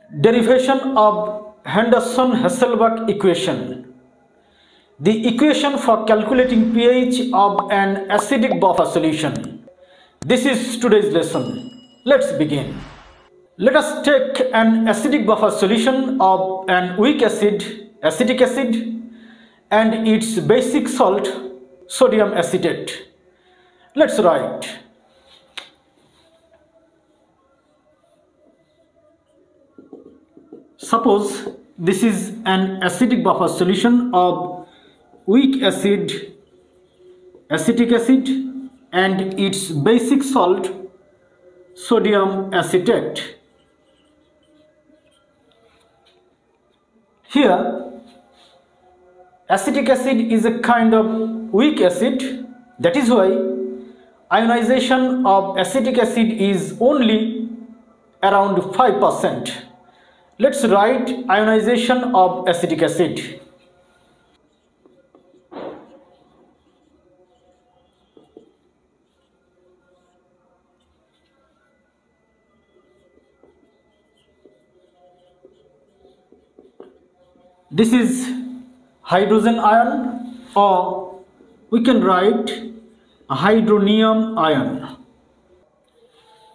Derivation of Henderson-Hasselbach equation. The equation for calculating pH of an acidic buffer solution. This is today's lesson. Let's begin. Let us take an acidic buffer solution of an weak acid, acetic acid, and its basic salt, sodium acetate. Let's write. Suppose this is an acidic buffer solution of weak acid, acetic acid, and its basic salt, sodium acetate. Here, acetic acid is a kind of weak acid. That is why ionization of acetic acid is only around 5%. Let's write ionization of acetic acid. This is hydrogen ion, or we can write a hydronium ion.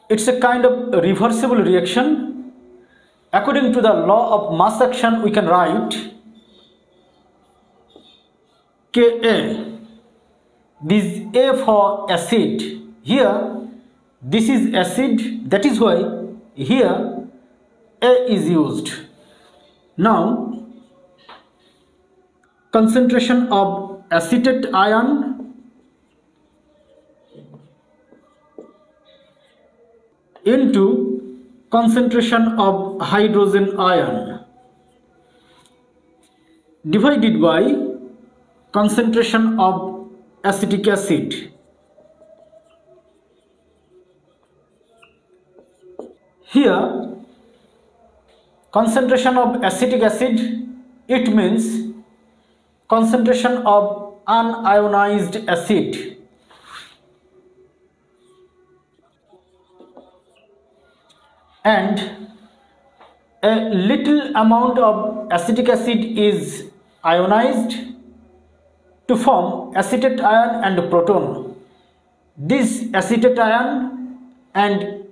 It's a kind of reversible reaction. According to the law of mass action, we can write Ka. This is A for acid. Here, this is acid. That is why here A is used. Now, concentration of acetate ion into concentration of hydrogen ion divided by concentration of acetic acid. Here, concentration of acetic acid, it means concentration of unionized acid. And a little amount of acetic acid is ionized to form acetate ion and proton. This acetate ion and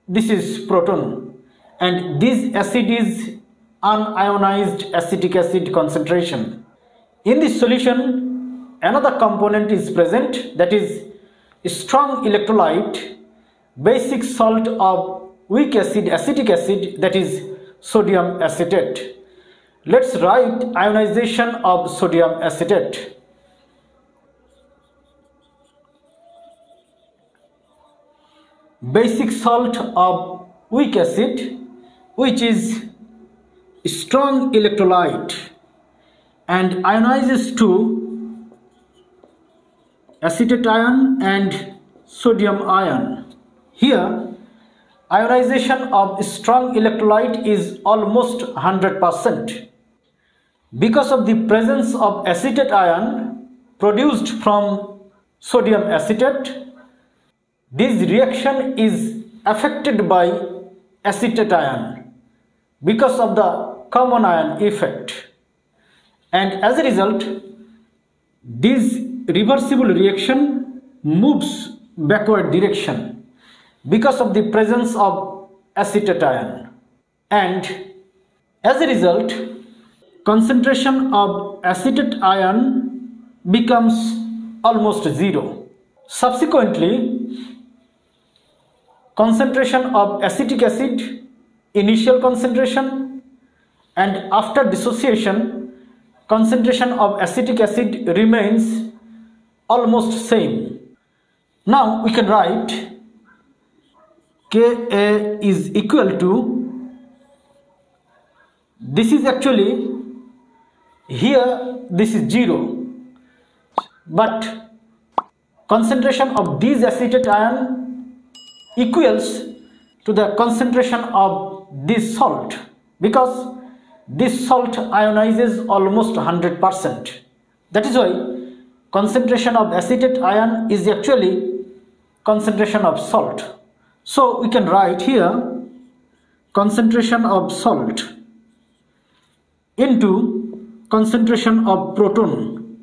this is proton, and this acid is unionized acetic acid concentration. In this solution, another component is present, that is strong electrolyte, basic salt of weak acid, acetic acid, that is sodium acetate. Let's write ionization of sodium acetate. Basic salt of weak acid, which is strong electrolyte and ionizes to acetate ion and sodium ion. Here, ionization of strong electrolyte is almost 100%. Because of the presence of acetate ion produced from sodium acetate, this reaction is affected by acetate ion because of the common ion effect. And as a result, this reversible reaction moves backward direction because of the presence of acetate ion, and as a result, concentration of acetate ion becomes almost zero. Subsequently, concentration of acetic acid, initial concentration, and after dissociation, concentration of acetic acid remains almost same. Now we can write Ka is equal to, this is actually, here this is 0, but concentration of these acetate ion equals to the concentration of this salt, because this salt ionizes almost 100%. That is why concentration of acetate ion is actually concentration of salt. So we can write here concentration of salt into concentration of proton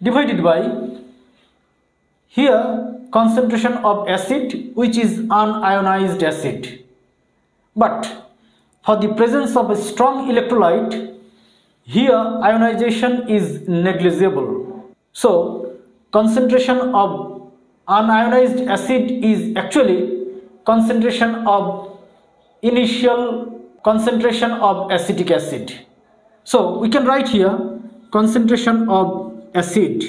divided by here concentration of acid, which is unionized acid. But for the presence of a strong electrolyte, here ionization is negligible. So concentration of unionized acid is actually concentration of initial concentration of acetic acid. So we can write here concentration of acid,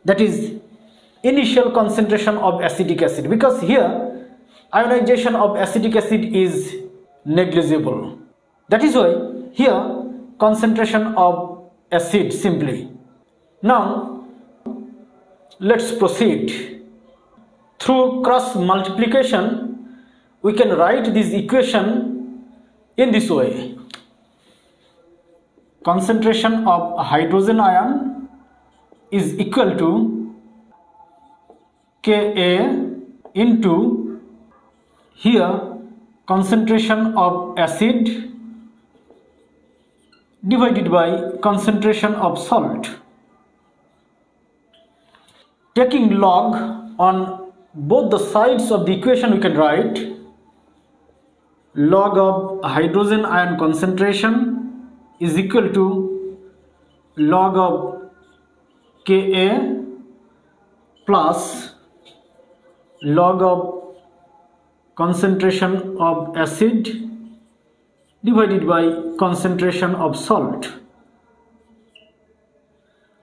that is initial concentration of acetic acid, because here ionization of acetic acid is negligible. That is why here concentration of acid simply. Now let's proceed. Through cross multiplication we can write this equation in this way. Concentration of hydrogen ion is equal to Ka into here concentration of acid divided by concentration of salt. Taking log on both the sides of the equation, we can write log of hydrogen ion concentration is equal to log of Ka plus log of concentration of acid divided by concentration of salt.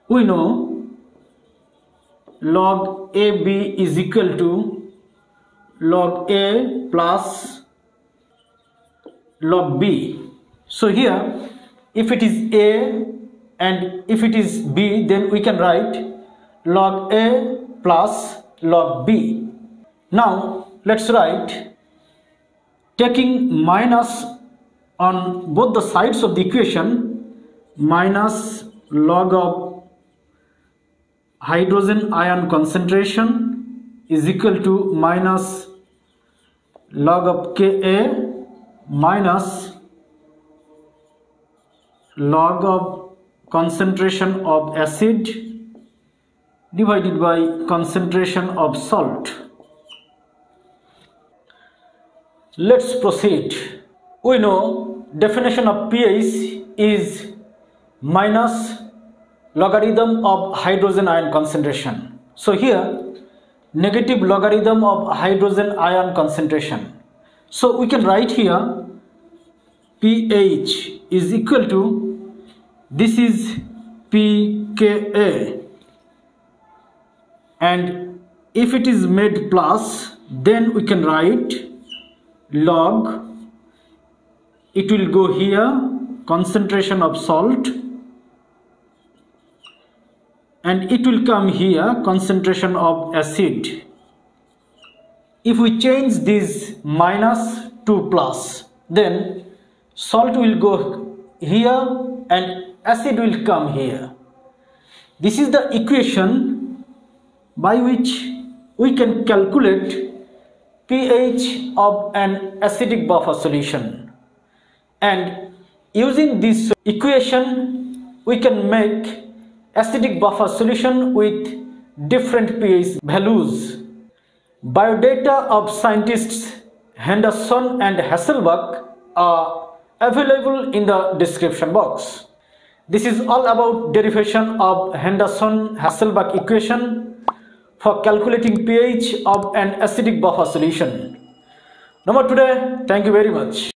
We know log AB is equal to log A plus log B. So here if it is A and if it is B, then we can write log A plus log B. Now let's write, taking minus on both the sides of the equation, minus log of hydrogen ion concentration is equal to minus log of Ka minus log of concentration of acid divided by concentration of salt. Let's proceed. We know definition of pH is minus logarithm of hydrogen ion concentration. So here negative logarithm of hydrogen ion concentration. So we can write here pH is equal to, this is pKa, and if it is made plus, then we can write log, it will go here concentration of salt, and it will come here concentration of acid. If we change this minus to plus, then salt will go here and acid will come here. This is the equation by which we can calculate pH of an acidic buffer solution, and using this equation we can make acidic buffer solution with different pH values. Biodata of scientists Henderson and Hasselbalch are available in the description box. This is all about derivation of Henderson-Hasselbalch equation for calculating pH of an acidic buffer solution. Number today, thank you very much.